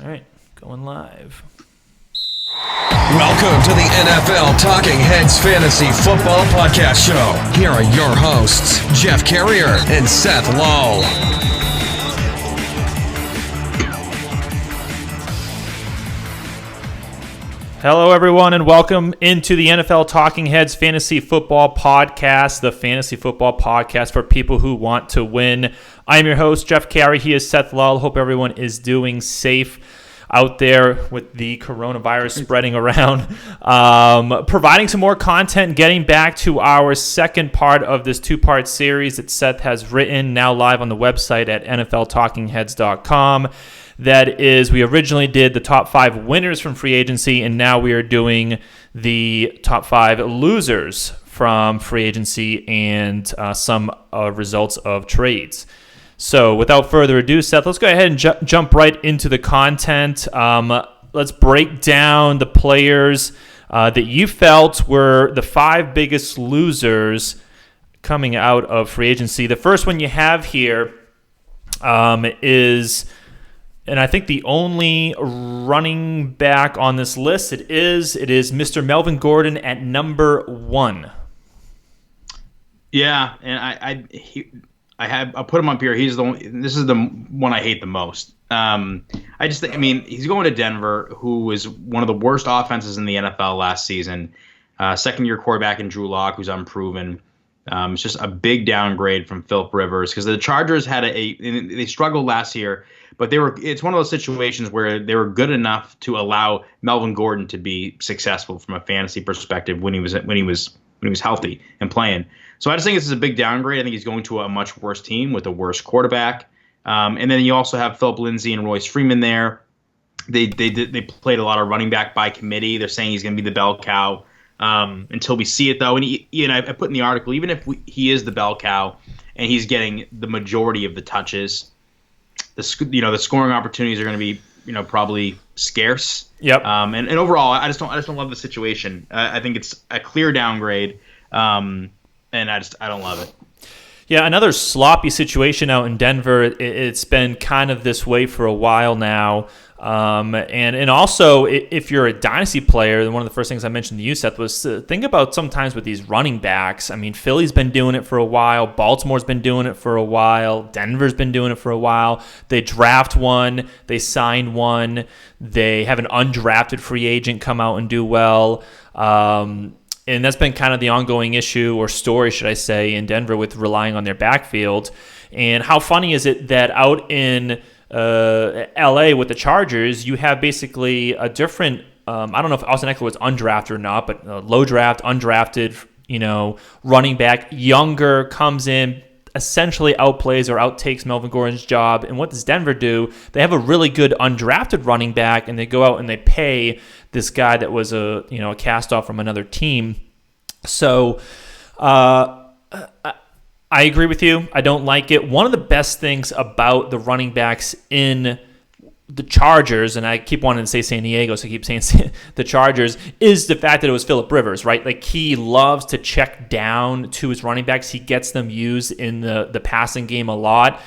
All right, going live. Welcome to the NFL Talking Heads Fantasy Football Podcast Show. Here are your hosts, Jeff Carrier and Seth Lull. Hello, everyone, and welcome into the NFL Talking Heads Fantasy Football Podcast, the fantasy football podcast for people who want to win. I am your host, Jeff Carey. He is Seth Lull. Hope everyone is doing safe out there with the coronavirus spreading around. Providing some more content, getting back to our second part of this two-part series that Seth has written, now live on the website at NFLTalkingHeads.com. That is, we originally did the top 5 winners from free agency, and now we are doing the top 5 losers from free agency and some results of trades. So without further ado, Seth, let's go ahead and jump right into the content. Let's break down the players that you felt were the 5 biggest losers coming out of free agency. The first one you have here is, and I think the only running back on this list, it is Mr. Melvin Gordon at number 1. Yeah, and I put him up here. He's the one. This is the one I hate the most. I just think, he's going to Denver, who was one of the worst offenses in the NFL last season. Second-year quarterback in Drew Lock, who's unproven. It's just a big downgrade from Philip Rivers because the Chargers had they struggled last year, but it's one of those situations where they were good enough to allow Melvin Gordon to be successful from a fantasy perspective when he was healthy and playing. So I just think this is a big downgrade. I think he's going to a much worse team with a worse quarterback. And then you also have Philip Lindsay and Royce Freeman there. They played a lot of running back by committee. They're saying he's going to be the bell cow until we see it, though. And I put in the article, even if he is the bell cow and he's getting the majority of the touches, the scoring opportunities are going to be probably scarce. Yep. And overall, I just don't love the situation. I think it's a clear downgrade. And I don't love it. Yeah, another sloppy situation out in Denver. It's been kind of this way for a while now. And also, if you're a dynasty player, one of the first things I mentioned to you, Seth, was to think about sometimes with these running backs. Philly's been doing it for a while. Baltimore's been doing it for a while. Denver's been doing it for a while. They draft one. They sign one. They have an undrafted free agent come out and do well. And that's been kind of the ongoing issue or story, should I say, in Denver with relying on their backfield. And how funny is it that out in LA with the Chargers, you have basically a different, I don't know if Austin Ekeler was undrafted or not, but low draft, undrafted, running back, younger, comes in, essentially outplays or outtakes Melvin Gordon's job. And what does Denver do? They have a really good undrafted running back, and they go out and they pay this guy that was a cast off from another team. So I agree with you. I don't like it. One of the best things about the running backs in the Chargers, and I keep wanting to say San Diego, so I keep saying the Chargers, is the fact that it was Philip Rivers, right? Like, he loves to check down to his running backs. He gets them used in the passing game a lot,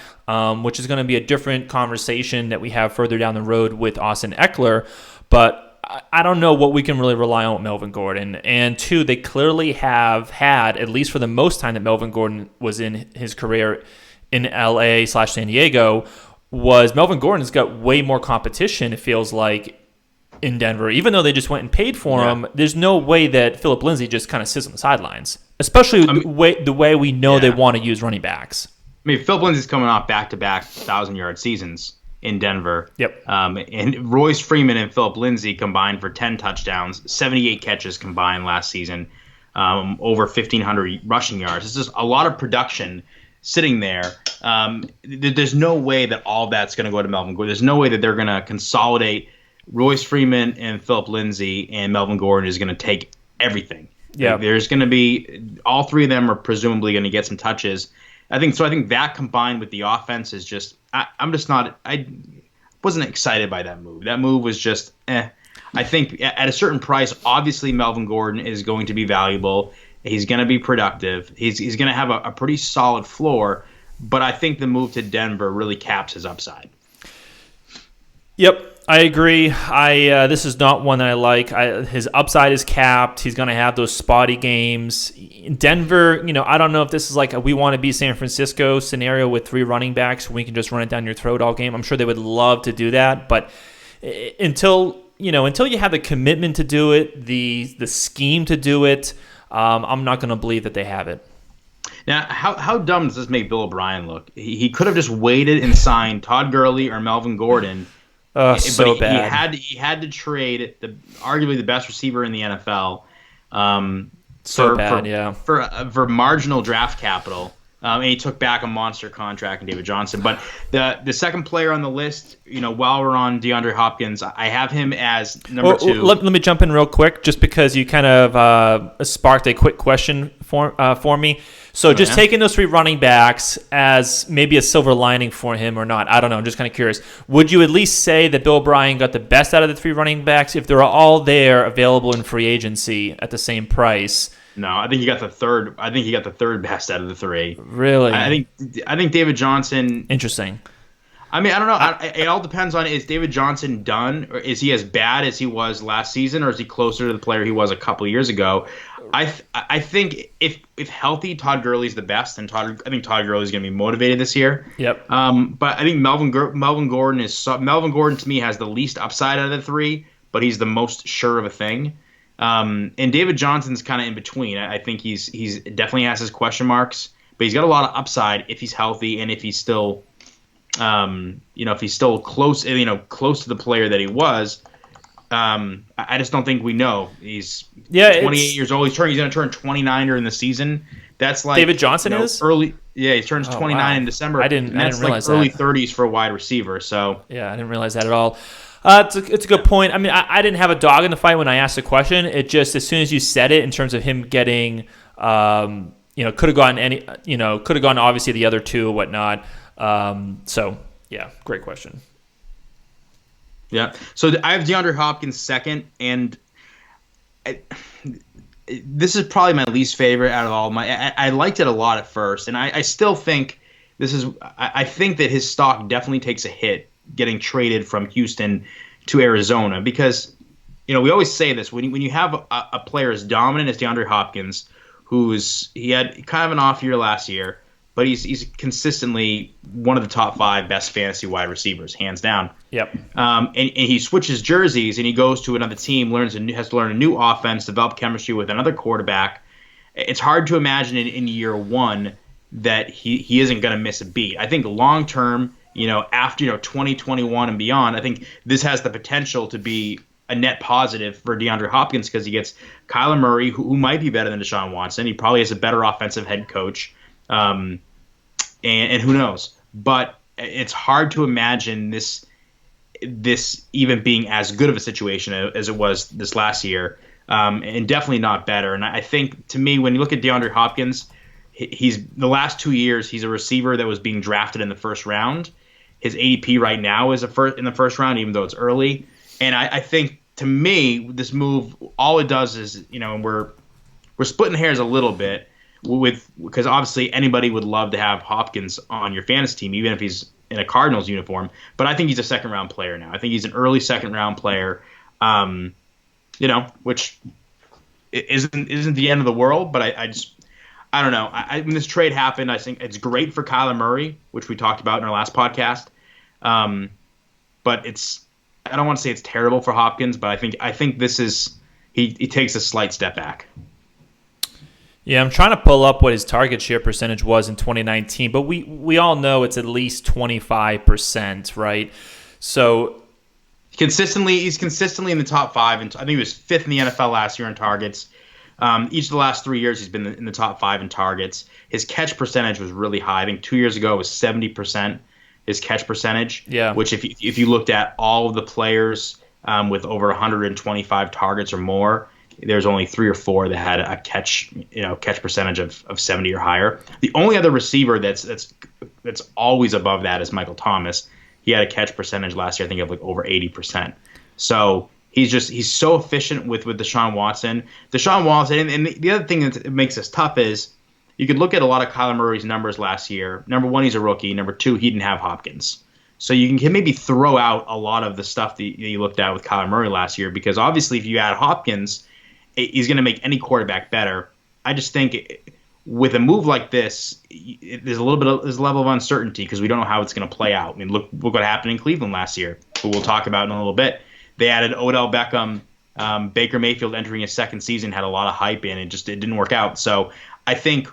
which is going to be a different conversation that we have further down the road with Austin Ekeler. But I don't know what we can really rely on with Melvin Gordon. And two, they clearly have had, at least for the most time that Melvin Gordon was in his career in LA/San Diego, was Melvin Gordon's got way more competition, it feels like, in Denver. Even though they just went and paid for him, there's no way that Philip Lindsay just kind of sits on the sidelines, especially the way we know they want to use running backs. Philip Lindsay's coming off back-to-back 1,000-yard seasons in Denver. Yep. And Royce Freeman and Philip Lindsay combined for 10 touchdowns, 78 catches combined last season, over 1,500 rushing yards. It's just a lot of production sitting there. There's no way that all that's going to go to Melvin Gordon. There's no way that they're going to consolidate Royce Freeman and Philip Lindsay, and Melvin Gordon is going to take everything. Yeah. There's going to be – all three of them are presumably going to get some touches. I think that combined with the offense is just – I wasn't excited by that move. That move was just I think at a certain price, obviously Melvin Gordon is going to be valuable. He's going to be productive. He's going to have a pretty solid floor, but I think the move to Denver really caps his upside. Yep. I agree. This is not one that I like. His upside is capped. He's going to have those spotty games. Denver, I don't know if this is like a we want to be San Francisco scenario with 3 running backs. We can just run it down your throat all game. I'm sure they would love to do that, but until you have the commitment to do it, the scheme to do it, I'm not going to believe that they have it. Now, how dumb does this make Bill O'Brien look? He could have just waited and signed Todd Gurley or Melvin Gordon. So bad. He had to trade arguably the best receiver in the NFL. For marginal draft capital. And he took back a monster contract in David Johnson. But the second player on the list, while we're on DeAndre Hopkins, I have him as number 2. Let me jump in real quick, just because you kind of sparked a quick question for me. So just taking those 3 running backs as maybe a silver lining for him or not, I don't know. I'm just kind of curious. Would you at least say that Bill O'Brien got the best out of the 3 running backs if they're all there available in free agency at the same price? No, I think he got the third. I think he got the third best out of the 3. Really? I think David Johnson. Interesting. I mean, I don't know. It all depends on, is David Johnson done, or is he as bad as he was last season, or is he closer to the player he was a couple of years ago? I think if healthy, Todd Gurley's the best, and I think Todd Gurley's going to be motivated this year. Yep. But I think Melvin Gordon to me has the least upside out of the 3, but he's the most sure of a thing. And David Johnson's kind of in between. I think he's definitely has his question marks, but he's got a lot of upside if he's healthy and if he's still, if he's still close to the player that he was. I just don't think we know. He's 28 years old. He's going to turn 29 during the season. That's like David Johnson is early. Yeah, he turns 29 in December. I didn't realize that. Early 30s for a wide receiver. So yeah, I didn't realize that at all. It's a good point. I mean, I didn't have a dog in the fight when I asked the question. It just, as soon as you said it, in terms of him getting, could have gone obviously the other 2 or whatnot. So yeah, great question. Yeah. So I have DeAndre Hopkins second, and this is probably my least favorite out of all my. I liked it a lot at first, and I still think this is. I think that his stock definitely takes a hit getting traded from Houston to Arizona, because we always say this, when you have a player as dominant as DeAndre Hopkins, he had kind of an off year last year, but he's consistently one of the top 5 best fantasy wide receivers, hands down. Yep. And he switches jerseys and he goes to another team, has to learn a new offense, develop chemistry with another quarterback. It's hard to imagine in year 1 that he isn't going to miss a beat. I think long term, after 2021 and beyond, I think this has the potential to be a net positive for DeAndre Hopkins, because he gets Kyler Murray, who might be better than Deshaun Watson. He probably has a better offensive head coach. And who knows? But it's hard to imagine this even being as good of a situation as it was this last year, and definitely not better. And I think, to me, when you look at DeAndre Hopkins, he's the last 2 years he's a receiver that was being drafted in the first round. His ADP right now is in the first round, even though it's early. And I think, to me, this move, all it does is, and we're splitting hairs a little bit, because obviously anybody would love to have Hopkins on your fantasy team, even if he's in a Cardinals uniform. But I think he's a second-round player now. I think he's an early second-round player, which isn't the end of the world. But I don't know. When this trade happened, I think it's great for Kyler Murray, which we talked about in our last podcast. But I don't want to say it's terrible for Hopkins, but I think this is he takes a slight step back. Yeah, I'm trying to pull up what his target share percentage was in 2019, but we all know it's at least 25%, right? So he's consistently in the top 5, and I think he was 5th in the NFL last year in targets. Each of the last 3 years, he's been in the top 5 in targets. His catch percentage was really high. I think 2 years ago it was 70%. His catch percentage, yeah. Which if you looked at all of the players with over 125 targets or more, there's only 3 or 4 that had a catch percentage of 70 or higher. The only other receiver that's always above that is Michael Thomas. He had a catch percentage last year, I think, of like over 80%. So he's so efficient with Deshaun Watson. And the other thing that makes this tough is you could look at a lot of Kyler Murray's numbers last year. Number 1, he's a rookie. Number 2, he didn't have Hopkins. So you can maybe throw out a lot of the stuff that you looked at with Kyler Murray last year, because obviously if you add Hopkins, he's going to make any quarterback better. I just think with a move like this, there's a level of uncertainty because we don't know how it's going to play out. I mean, look what happened in Cleveland last year, who we'll talk about in a little bit. They added Odell Beckham. Baker Mayfield entering his second season had a lot of hype in it. It didn't work out. So I think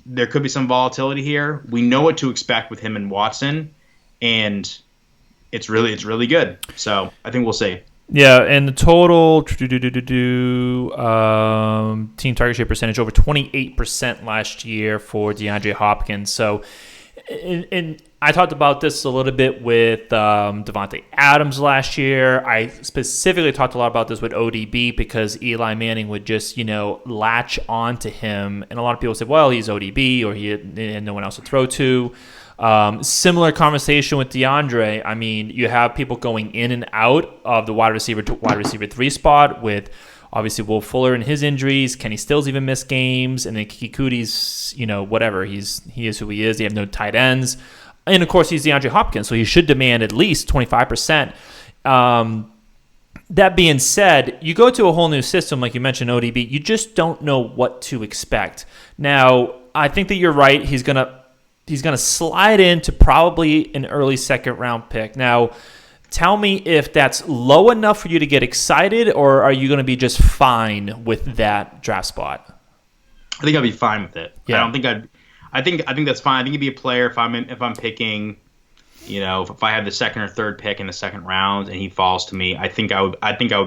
there could be some volatility here. We know what to expect with him and Watson, and it's really good. So I think we'll see. Yeah, and the total team target share percentage over 28% last year for DeAndre Hopkins. So, and I talked about this a little bit with Davante Adams last year. I specifically talked a lot about this with ODB because Eli Manning would just, latch on to him. And a lot of people say, well, he's ODB or he had no one else to throw to. Similar conversation with DeAndre. I mean, you have people going in and out of the wide receiver 3 spot with obviously Will Fuller and his injuries. Kenny Stills even missed games, and then Kiki Coutie's, whatever. He is who he is. They have no tight ends, and of course he's DeAndre Hopkins, so he should demand at least 25%. That being said, you go to a whole new system, like you mentioned, ODB. You just don't know what to expect. Now, I think that you're right. He's gonna slide into probably an early second round pick. Now, tell me if that's low enough for you to get excited, or are you going to be just fine with that draft spot? I think I'd be fine with it. Yeah. I think that's fine. I think he'd be a player if I'm picking, if I had the second or third pick in the second round and he falls to me, I think I would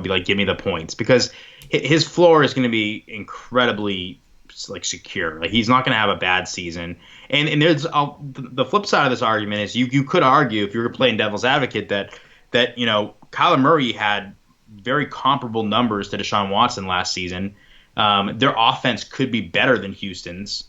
be like, give me the points, because his floor is going to be incredibly secure. Like, he's not going to have a bad season. And there's the flip side of this argument is you could argue, if you were playing devil's advocate, that Kyler Murray had very comparable numbers to Deshaun Watson last season. Their offense could be better than Houston's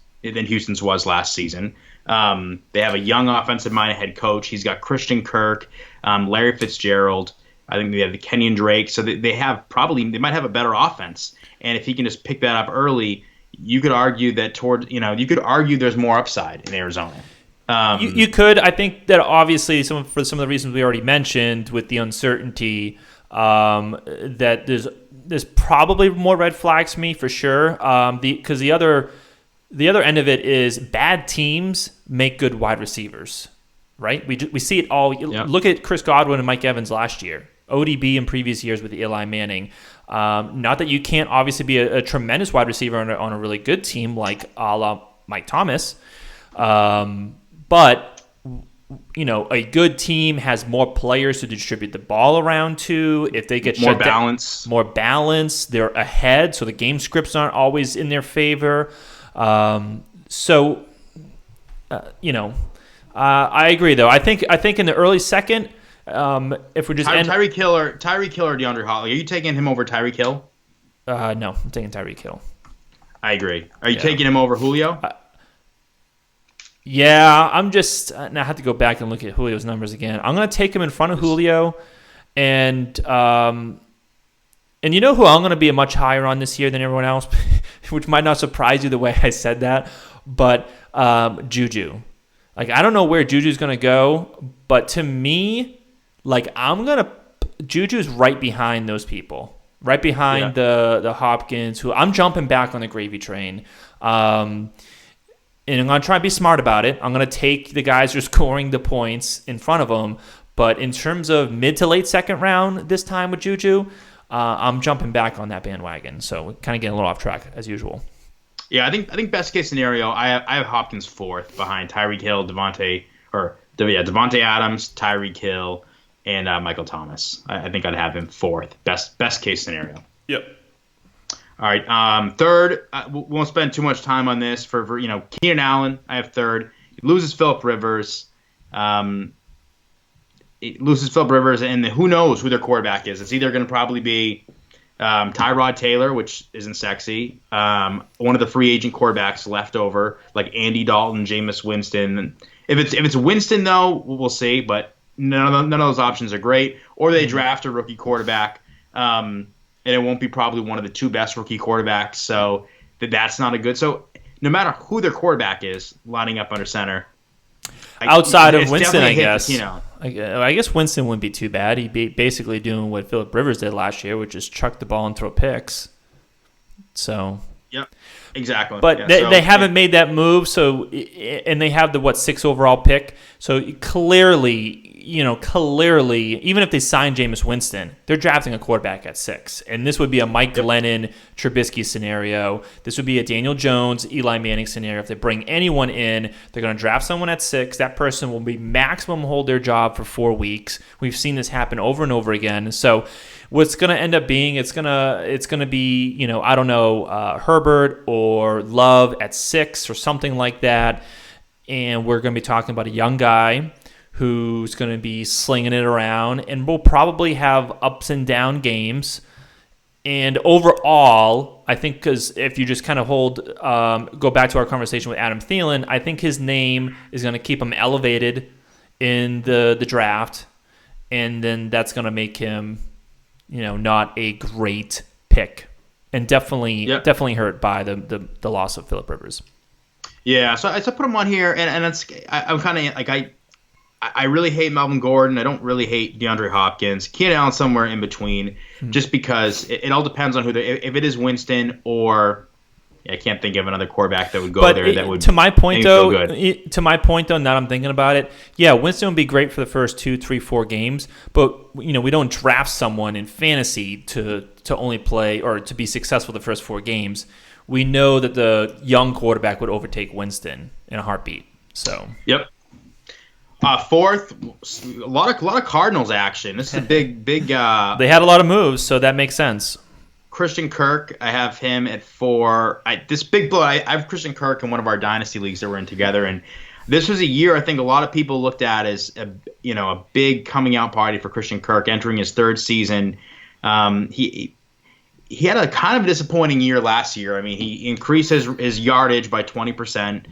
was last season. They have a young offensive-minded head coach. He's got Christian Kirk, Larry Fitzgerald. I think they have the Kenyon Drake. So they might have a better offense. And if he can just pick that up early, you could argue that there's more upside in Arizona. You could. I think that obviously for some of the reasons we already mentioned with the uncertainty, that there's probably more red flags for me for sure. Because the other end of it is bad teams make good wide receivers, right? We see it all. Yep. Look at Chris Godwin and Mike Evans last year. ODB in previous years with Eli Manning. Not that you can't obviously be a tremendous wide receiver on a really good team like a la Mike Thomas. But, a good team has more players to distribute the ball around to. If they get more balance. More balance, they're ahead, so the game scripts aren't always in their favor. I agree, though. I think in the early second, if we're just Tyreek Hill or DeAndre Hopkins, are you taking him over Tyreek Hill? No, I'm taking Tyreek Hill. I agree. Are you taking him over Julio? Yeah, I'm just. Now I have to go back and look at Julio's numbers again. I'm going to take him in front of Julio, and you know who I'm going to be much higher on this year than everyone else, which might not surprise you the way I said that, but Juju. Like, I don't know where Juju's going to go, but to me, Juju's right behind those people. Right behind the Hopkins, who I'm jumping back on the gravy train. And I'm going to try and be smart about it. I'm going to take the guys who are scoring the points in front of them. But in terms of mid to late second round this time with Juju, I'm jumping back on that bandwagon. So we're kind of getting a little off track as usual. Yeah, I think best case scenario, I have Hopkins fourth behind Tyreek Hill, Davante Adams, Tyreek Hill, and Michael Thomas. I think I'd have him fourth. Best case scenario. Yep. All right. Third, we won't spend too much time on this. For Keenan Allen, I have third. He loses Phillip Rivers. And who knows who their quarterback is. It's either going to probably be Tyrod Taylor, which isn't sexy. One of the free agent quarterbacks left over, like Andy Dalton, Jameis Winston. If it's Winston, though, we'll see. But none of those options are great. Or they draft a rookie quarterback. And it won't be probably one of the two best rookie quarterbacks, so that's not a good. So no matter who their quarterback is, lining up under center, outside of it's Winston, I definitely a hit to guess. Keenan Allen. I guess Winston wouldn't be too bad. He'd be basically doing what Phillip Rivers did last year, which is chuck the ball and throw picks. So, Yep, exactly. but Yeah, they haven't made that move. So, and they have the 6th overall pick. So clearly, even if they sign Jameis Winston, they're drafting a quarterback at 6, and this would be a Mike Glennon, Trubisky scenario. This would be a Daniel Jones, Eli Manning scenario. If they bring anyone in, they're going to draft someone at 6. That person will be maximum hold their job for 4 weeks. We've seen this happen over and over again. So, what's going to end up being, it's going to be, I don't know, Herbert or Love at 6 or something like that. And we're going to be talking about a young guy who's going to be slinging it around, and will probably have ups and down games. And overall, I think, because if you just kind of go back to our conversation with Adam Thielen, I think his name is going to keep him elevated in the draft, and then that's going to make him, not a great pick, and definitely hurt by the loss of Phillip Rivers. Yeah, so I put him on here, and I'm kind of like I really hate Melvin Gordon. I don't really hate DeAndre Hopkins. Keenan Allen somewhere in between, just because it all depends on if it is Winston or I can't think of another quarterback that would go there. That would to my point though. Good. To my point though, now that I'm thinking about it, yeah, Winston would be great for the first 2, 3, 4 games, but we don't draft someone in fantasy to only play or to be successful the first 4 games. We know that the young quarterback would overtake Winston in a heartbeat. So yep. 4th, a lot of Cardinals action. This is a big. They had a lot of moves, so that makes sense. Christian Kirk, I have him at 4. This big blow. I have Christian Kirk in one of our dynasty leagues that we're in together, and this was a year I think a lot of people looked at as a big coming out party for Christian Kirk entering his 3rd season. He had a kind of disappointing year last year. I mean, he increased his yardage by 20%.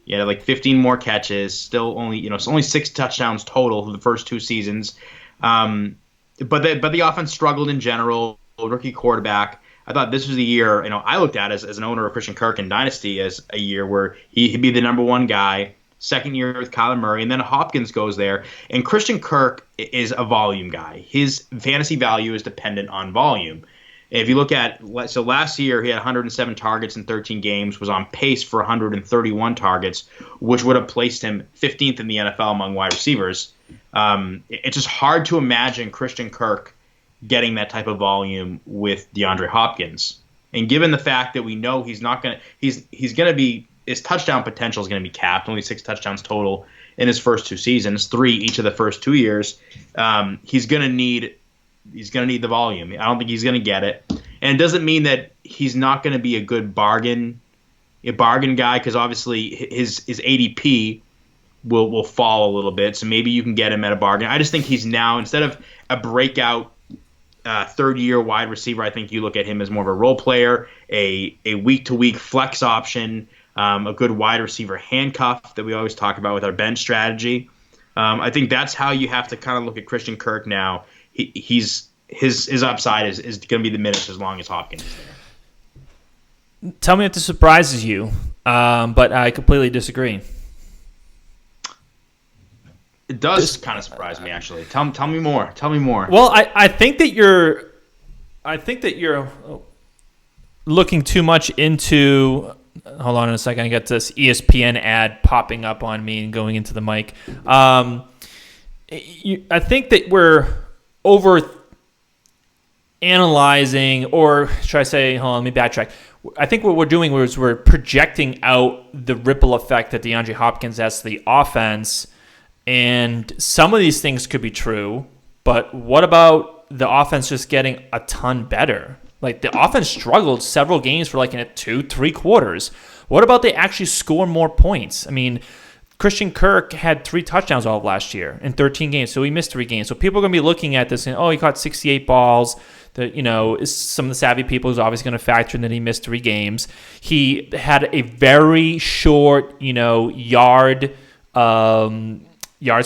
He had like 15 more catches. Still only 6 touchdowns total for the first 2 seasons. But the offense struggled in general. Rookie quarterback. I thought this was the year. I looked at as an owner of Christian Kirk in Dynasty as a year where he'd be the number 1 guy. 2nd year with Kyler Murray, and then Hopkins goes there. And Christian Kirk is a volume guy. His fantasy value is dependent on volume. If you look at, so last year he had 107 targets in 13 games, was on pace for 131 targets, which would have placed him 15th in the NFL among wide receivers. It's just hard to imagine Christian Kirk getting that type of volume with DeAndre Hopkins. And given the fact that we know he's going to be, his touchdown potential is going to be capped, only 6 touchdowns total in his first 2 seasons, 3 each of the first 2 years. He's going to need the volume. I don't think he's going to get it. And it doesn't mean that he's not going to be a good bargain guy, because obviously his ADP will fall a little bit. So maybe you can get him at a bargain. I just think he's now, instead of a breakout 3rd-year wide receiver, I think you look at him as more of a role player, a week-to-week flex option, a good wide receiver handcuff that we always talk about with our bench strategy. I think that's how you have to kind of look at Christian Kirk now. His upside is going to be diminished as long as Hopkins is there. Tell me if this surprises you, but I completely disagree. It does kind of surprise me, actually. Tell me more. Tell me more. Well, I think that you're looking too much into. Hold on a second. I got this ESPN ad popping up on me and going into the mic. I think that we're over analyzing, or should I say, hold on, let me backtrack. I think what we're doing is we're projecting out the ripple effect that DeAndre Hopkins has to the offense, and some of these things could be true, but what about the offense just getting a ton better? Like, the offense struggled several games for like in 2-3 quarters. What about they actually score more points? I mean, Christian Kirk had 3 touchdowns all of last year in 13 games, so he missed 3 games. So people are going to be looking at this and, he caught 68 balls. Some of the savvy people is obviously going to factor in that he missed 3 games. He had a very short, yards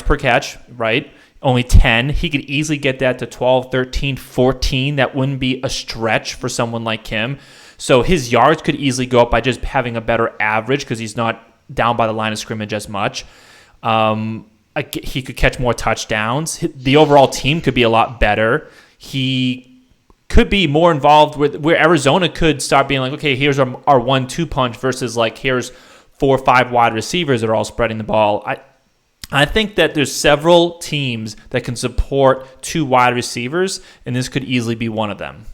per catch, right? Only 10. He could easily get that to 12, 13, 14. That wouldn't be a stretch for someone like him. So his yards could easily go up by just having a better average because he's not down by the line of scrimmage as much. He could catch more touchdowns. The overall team could be a lot better. He could be more involved with where Arizona could start being like, okay, here's our 1-2 punch versus like here's 4 or 5 wide receivers that are all spreading the ball. I think that there's several teams that can support 2 wide receivers, and this could easily be one of them.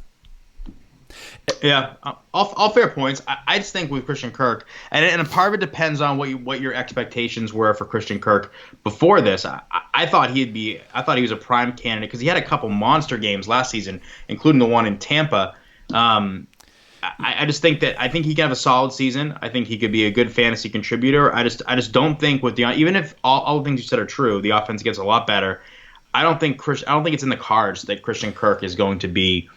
Yeah, all fair points. I just think with Christian Kirk, and a part of it depends on what your expectations were for Christian Kirk before this. I thought he was a prime candidate because he had a couple monster games last season, including the one in Tampa. I just think I think he can have a solid season. I think he could be a good fantasy contributor. I just don't think even if all the things you said are true, the offense gets a lot better. I don't think it's in the cards that Christian Kirk is going to be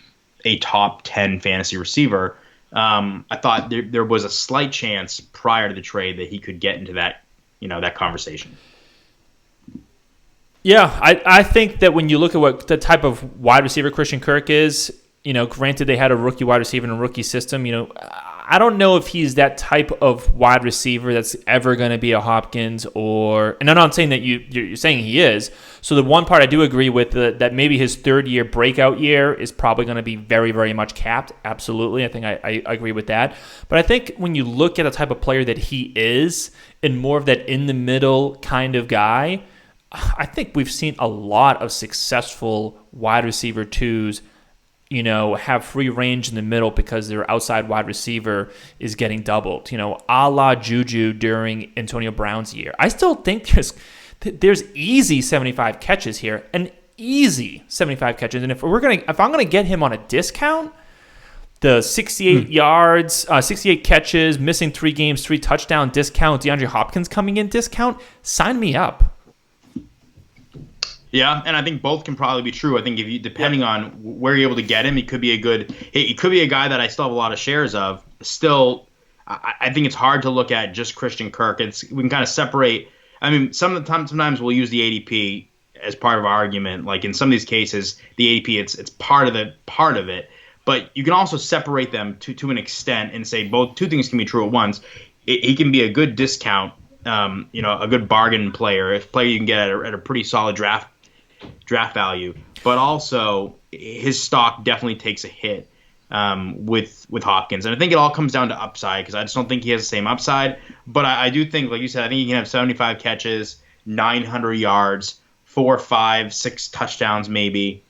a top 10 fantasy receiver. I thought there was a slight chance prior to the trade that he could get into that conversation. Yeah, I think that when you look at what the type of wide receiver Christian Kirk is, granted they had a rookie wide receiver in a rookie system, I don't know if he's that type of wide receiver that's ever going to be a Hopkins and I'm not saying that you're saying he is. So the one part I do agree with that maybe his third year breakout year is probably going to be very, very much capped. Absolutely. I think I agree with that. But I think when you look at the type of player that he is and more of that in the middle kind of guy, I think we've seen a lot of successful wide receiver 2s have free range in the middle because their outside wide receiver is getting doubled, a la Juju during Antonio Brown's year. I still think there's easy 75 catches here, an easy 75 catches. And if I'm going to get him on a discount, the 68 yards, 68 catches, missing 3 games, 3 touchdown discount, DeAndre Hopkins coming in discount, sign me up. Yeah, and I think both can probably be true. I think depending on where you're able to get him, he could be a guy that I still have a lot of shares of. Still, I think it's hard to look at just Christian Kirk. We can kind of separate. I mean, sometimes we'll use the ADP as part of our argument. Like in some of these cases, the ADP it's part of it. But you can also separate them to an extent and say two things can be true at once. He can be a good discount, a good bargain player, a player you can get at a pretty solid draft value, but also his stock definitely takes a hit with Hopkins. And I think it all comes down to upside because I just don't think he has the same upside. But I do think, like you said, I think he can have 75 catches, 900 yards, 4, 5, 6 touchdowns maybe.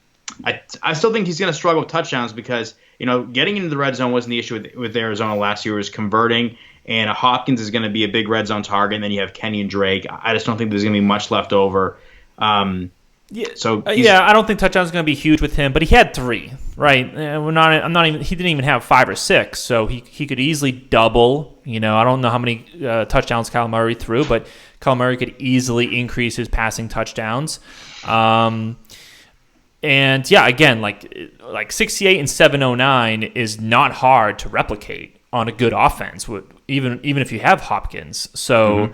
I still think he's going to struggle with touchdowns because, getting into the red zone wasn't the issue with Arizona last year. It was converting, and Hopkins is going to be a big red zone target, and then you have Kenny and Drake. I just don't think there's going to be much left over. Yeah, I don't think touchdowns going to be huge with him, but he had 3, right? He didn't even have 5 or 6, so he could easily double. I don't know how many touchdowns Kyle Murray threw, but Kyle Murray could easily increase his passing touchdowns. And yeah, again, like 68 and 709 is not hard to replicate on a good offense, even if you have Hopkins. So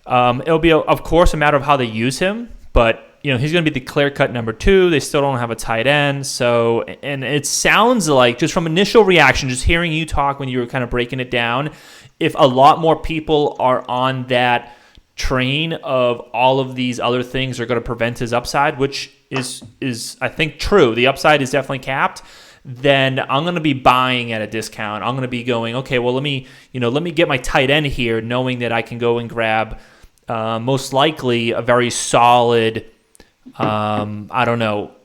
it'll be, of course, a matter of how they use him, but he's going to be the clear-cut number 2. They still don't have a tight end. So, and it sounds like, just from initial reaction, just hearing you talk when you were kind of breaking it down, if a lot more people are on that train of all of these other things are going to prevent his upside, which is I think true. The upside is definitely capped. Then I'm going to be buying at a discount. I'm going to be going, okay, well, let me get my tight end here, knowing that I can go and grab most likely a very solid,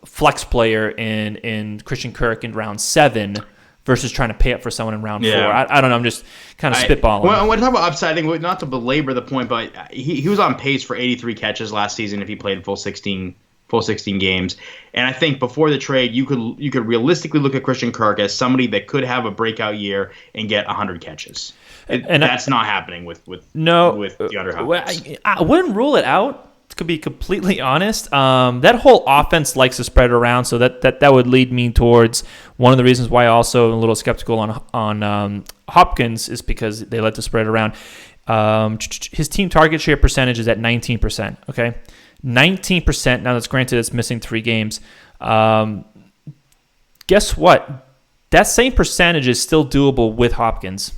flex player in Christian Kirk in round 7 versus trying to pay up for someone in round 4. I don't know. I'm just kind of spitballing. When I talk about upside, I think not to belabor the point, but he was on pace for 83 catches last season if he played full 16 games. And I think before the trade, you could realistically look at Christian Kirk as somebody that could have a breakout year and get 100 catches. And that's not happening with DeAndre Hopkins. I wouldn't rule it out, to be completely honest. That whole offense likes to spread around, so that would lead me towards one of the reasons why I also am a little skeptical on Hopkins is because they like to spread around. His team target share percentage is at 19%. Okay, 19%. Now that's granted it's missing 3 games. Guess what? That same percentage is still doable with Hopkins.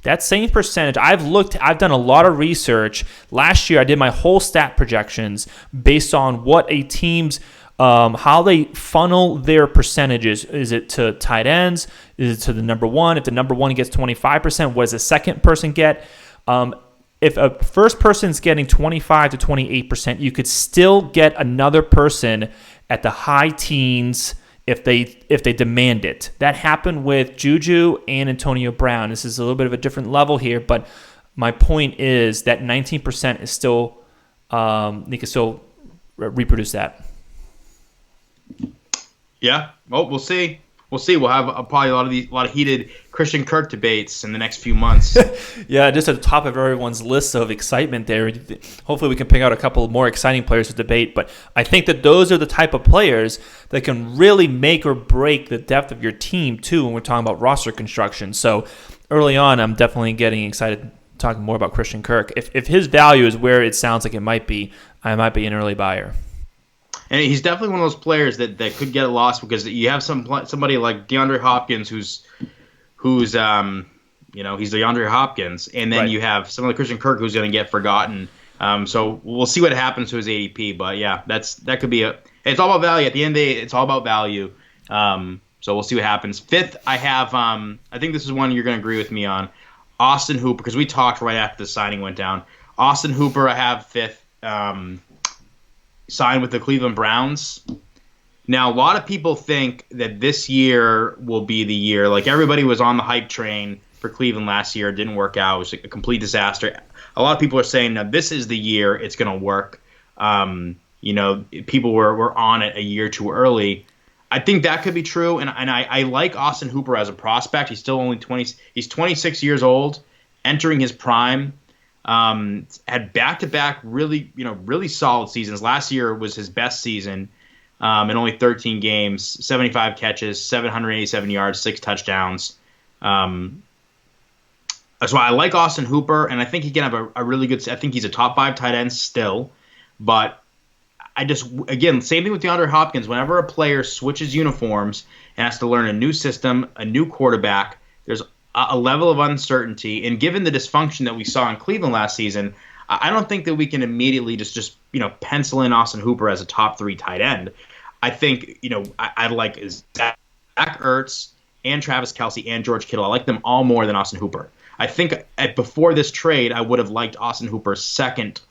that same percentage, I've done a lot of research. Last year, I did my whole stat projections based on what a team's, how they funnel their percentages. Is it to tight ends? Is it to the number one? If the number one gets 25%, what does the second person get? If a first person's getting 25 to 28%, you could still get another person at the high teens if they demand it. That happened with Juju and Antonio Brown. This is a little bit of a different level here, but my point is that 19% is still, they can still reproduce that. Yeah. Well, we'll see. We'll see. We'll have probably a lot of heated Christian Kirk debates in the next few months. Yeah, just at the top of everyone's list of excitement there. Hopefully we can pick out a couple more exciting players to debate. But I think that those are the type of players that can really make or break the depth of your team, too, when we're talking about roster construction. So early on, I'm definitely getting excited talking more about Christian Kirk. If his value is where it sounds like it might be, I might be an early buyer. And he's definitely one of those players that could get lost because you have somebody like DeAndre Hopkins who's he's DeAndre Hopkins, and then Right. you have someone like Christian Kirk who's going to get forgotten. So we'll see what happens to his ADP, but yeah, that could be it's all about value. At the end of the day, it's all about value. So we'll see what happens. Fifth, I have I think this is one you're going to agree with me on, Austin Hooper, because we talked right after the signing went down. Austin Hooper, I have fifth. Signed with the Cleveland Browns. Now, a lot of people think that this year will be the year. Like, everybody was on the hype train for Cleveland last year. It didn't work out. It was a complete disaster. A lot of people are saying, now, this is the year it's going to work. People were on it a year too early. I think that could be true, and I like Austin Hooper as a prospect. He's still only 20. He's 26 years old, entering his prime. Had back-to-back really solid seasons. Last year was his best season in only 13 games, 75 catches, 787 yards, 6 touchdowns. So I like Austin Hooper, and I think he can have a really good – I think he's a top 5 tight end still. But again, same thing with DeAndre Hopkins. Whenever a player switches uniforms and has to learn a new system, a new quarterback, there's a level of uncertainty, and given the dysfunction that we saw in Cleveland last season, I don't think that we can immediately just pencil in Austin Hooper as a top 3 tight end. I think I like Zach Ertz and Travis Kelce and George Kittle. I like them all more than Austin Hooper. I think before this trade, I would have liked Austin Hooper second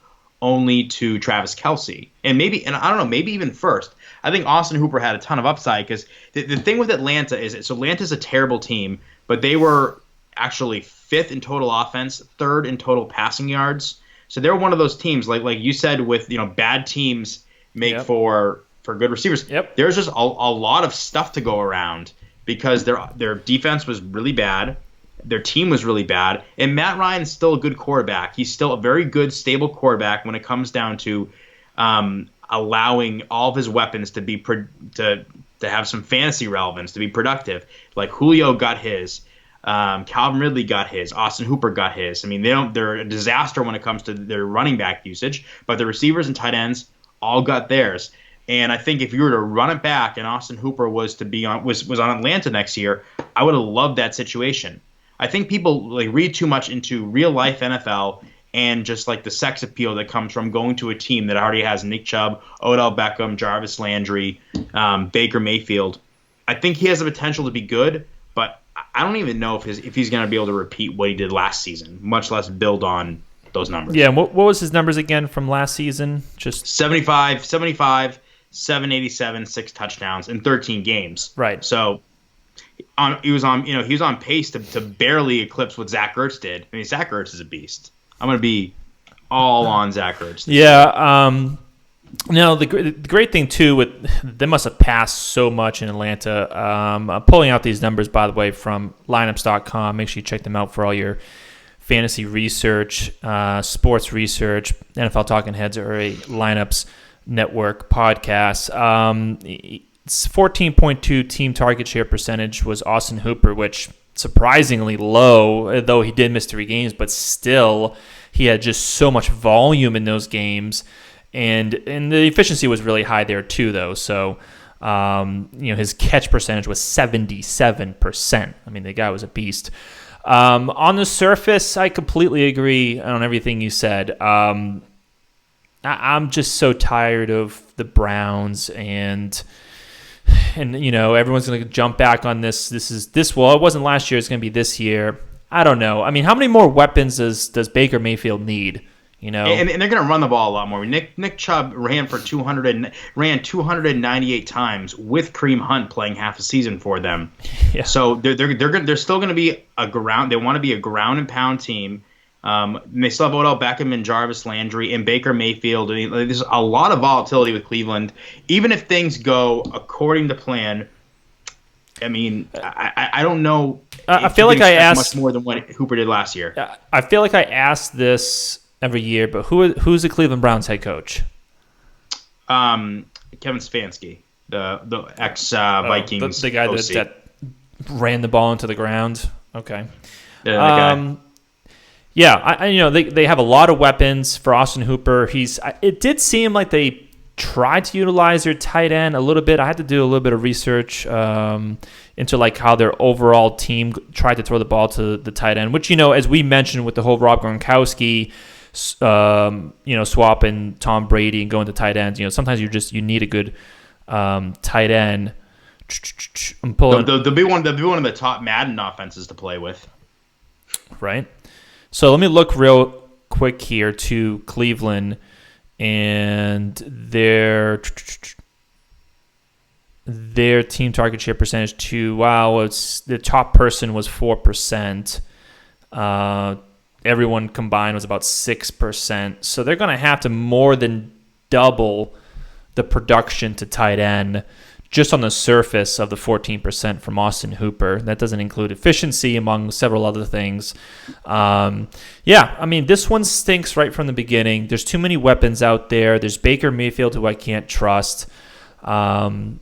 only to Travis Kelce, and I don't know, maybe even first. I think Austin Hooper had a ton of upside because the thing with Atlanta is Atlanta's a terrible team. But they were actually 5th in total offense, 3rd in total passing yards. So they're one of those teams, like you said, with bad teams make for good receivers. Yep. There's just a lot of stuff to go around because their defense was really bad, their team was really bad, and Matt Ryan's still a good quarterback. He's still a very good, stable quarterback when it comes down to allowing all of his weapons to be to have some fantasy relevance, to be productive. Like Julio got his, Calvin Ridley got his, Austin Hooper got his. I mean, they're a disaster when it comes to their running back usage, but the receivers and tight ends all got theirs. And I think if you were to run it back and Austin Hooper was on Atlanta next year, I would have loved that situation. I think people read too much into real life NFL and just the sex appeal that comes from going to a team that already has Nick Chubb, Odell Beckham, Jarvis Landry, Baker Mayfield. I think he has the potential to be good, but I don't even know if he's going to be able to repeat what he did last season, much less build on those numbers. Yeah, what was his numbers again from last season? Just 75, 787, 6 touchdowns in 13 games. Right. So he was on pace to barely eclipse what Zach Ertz did. I mean, Zach Ertz is a beast. I'm going to be all on Zach Ertz. Yeah. The great thing, too, they must have passed so much in Atlanta. I'm pulling out these numbers, by the way, from lineups.com. Make sure you check them out for all your fantasy research, sports research. NFL Talking Heads are a Lineups Network podcast. 14.2 team target share percentage was Austin Hooper, which surprisingly low, though he did miss 3 games, but still he had just so much volume in those games, and the efficiency was really high there too, though. So his catch percentage was 77%. I mean, the guy was a beast. On the surface, I completely agree on everything you said. I'm just so tired of the Browns and everyone's going to jump back on this. Well, it wasn't last year. It's going to be this year. I don't know. I mean, how many more weapons does Baker Mayfield need? And they're going to run the ball a lot more. Nick Chubb ran 298 times with Kareem Hunt playing half a season for them. Yeah. So they're still going to be a ground. They want to be a ground and pound team. They still have Odell Beckham and Jarvis Landry and Baker Mayfield. I mean, there's a lot of volatility with Cleveland. Even if things go according to plan, I mean, I don't know. I feel like I asked much more than what Hooper did last year. I feel like I asked this every year, but who's the Cleveland Browns head coach? Kevin Stefanski, the ex Vikings, the guy OC. that ran the ball into the ground. Okay. Yeah, they have a lot of weapons for Austin Hooper. It did seem like they tried to utilize their tight end a little bit. I had to do a little bit of research into like how their overall team tried to throw the ball to the tight end, which, as we mentioned with the whole Rob Gronkowski, swapping Tom Brady and going to tight ends. Sometimes you need a good tight end. I'm pulling. They'll be one of the top Madden offenses to play with. Right. So let me look real quick here to Cleveland and their team target share percentage to the top person was 4%. Everyone combined was about 6%. So they're going to have to more than double the production to tight end just on the surface of the 14% from Austin Hooper. That doesn't include efficiency, among several other things. This one stinks right from the beginning. There's too many weapons out there. There's Baker Mayfield, who I can't trust. So I'm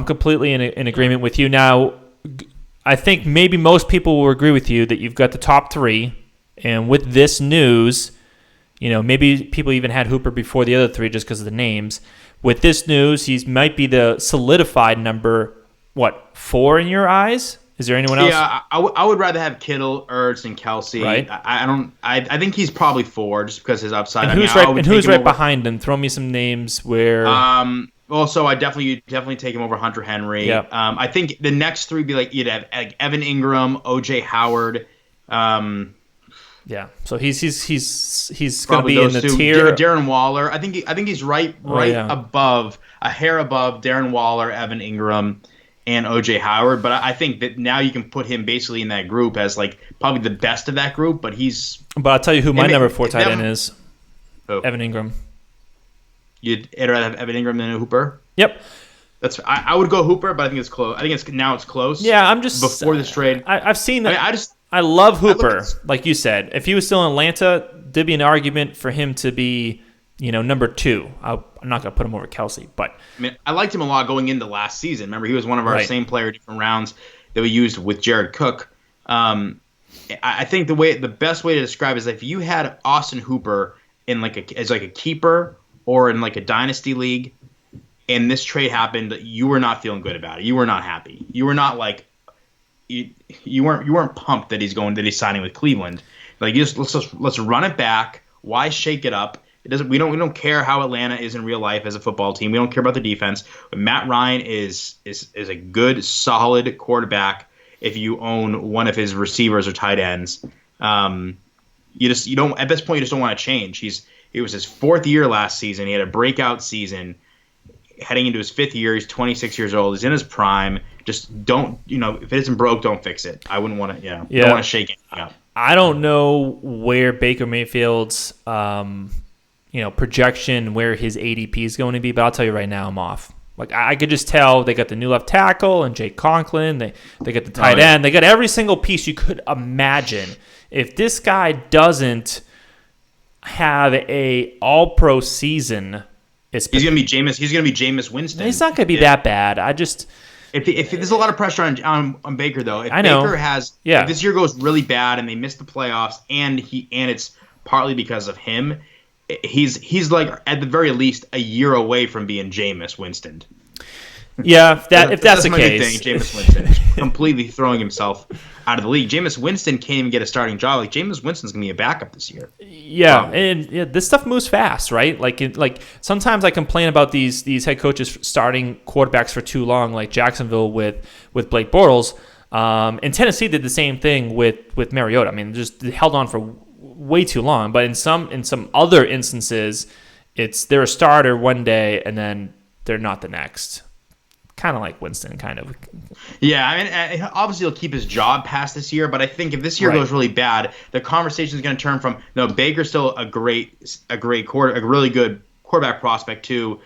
completely in agreement with you. Now, I think maybe most people will agree with you that you've got the top three. And with this news, maybe people even had Hooper before the other three just because of the names. With this news, he might be the solidified number, 4 in your eyes? Is there anyone else? Yeah, I would rather have Kittle, Ertz, and Kelsey. Right. I think he's probably 4 just because his upside. And who's right behind him? Throw me some names where. Also, I definitely take him over Hunter Henry. Yeah. I think the next 3 would be like you'd have Evan Ingram, OJ Howard. Yeah, so he's going to be in the 2. tier. Darren Waller. I think he's right above, a hair above Darren Waller, Evan Ingram, and OJ Howard. But I think that now you can put him basically in that group as like probably the best of that group. But I'll tell you who my number 4 tight end is. Who? Evan Ingram. You'd rather have Evan Ingram than Hooper? Yep. I would go Hooper, but I think it's close. I think it's close. Yeah, I'm just before this trade. I've seen that. I love Hooper, like you said. If he was still in Atlanta, there'd be an argument for him to be, number 2. I'm not going to put him over Kelsey, but I mean, I liked him a lot going into last season. Remember, he was one of our same player different rounds that we used with Jared Cook. I think the best way to describe it is if you had Austin Hooper in as a keeper or in like a dynasty league, and this trade happened, you were not feeling good about it. You were not happy. You were not like. You weren't pumped that he's signing with Cleveland. Like let's run it back. Why shake it up? We don't care how Atlanta is in real life as a football team. We don't care about the defense. But Matt Ryan is a good solid quarterback. If you own one of his receivers or tight ends, you don't at this point you just don't want to change. It was his 4th year last season. He had a breakout season. Heading into his 5th year, he's 26 years old. He's in his prime. Just don't, if it isn't broke, don't fix it. I wouldn't want to, don't want to shake anything up. I don't know where Baker Mayfield's, projection, where his ADP is going to be, but I'll tell you right now, I'm off. Like I could just tell they got the new left tackle and Jake Conklin. They got the tight end. They got every single piece you could imagine. If this guy doesn't have a All-Pro season. He's gonna be Jameis Winston. He's not gonna be that bad. If there's a lot of pressure on Baker though, if this year goes really bad and they miss the playoffs and it's partly because of him, he's like at the very least a year away from being Jameis Winston. Yeah, if that's the case, Jameis Winston. completely throwing himself out of the league. Jameis Winston can't even get a starting job. Like, Jameis Winston's going to be a backup this year. Yeah, and this stuff moves fast, right? Like sometimes I complain about these head coaches starting quarterbacks for too long, like Jacksonville with Blake Bortles. And Tennessee did the same thing with Mariota. I mean, just held on for way too long. But in some other instances, they're a starter one day and then they're not the next. Kind of like Winston, kind of. Yeah, I mean, obviously he'll keep his job past this year, but I think if this year goes really bad, the conversation is going to turn from, no, Baker's still a really good quarterback prospect, to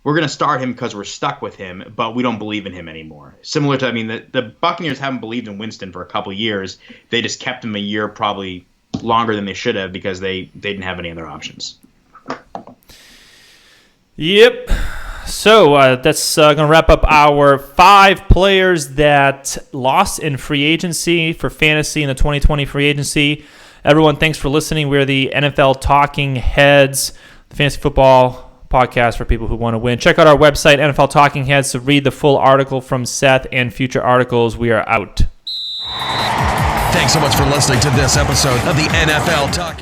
we're going to start him because we're stuck with him, but we don't believe in him anymore. Similar to, I mean, the Buccaneers haven't believed in Winston for a couple of years. They just kept him a year, probably longer than they should have, because they didn't have any other options. Yep. So that's going to wrap up our 5 players that lost in free agency for fantasy in the 2020 free agency. Everyone, thanks for listening. We're the NFL Talking Heads, the fantasy football podcast for people who want to win. Check out our website, NFL Talking Heads, to read the full article from Seth and future articles. We are out. Thanks so much for listening to this episode of the NFL Talking.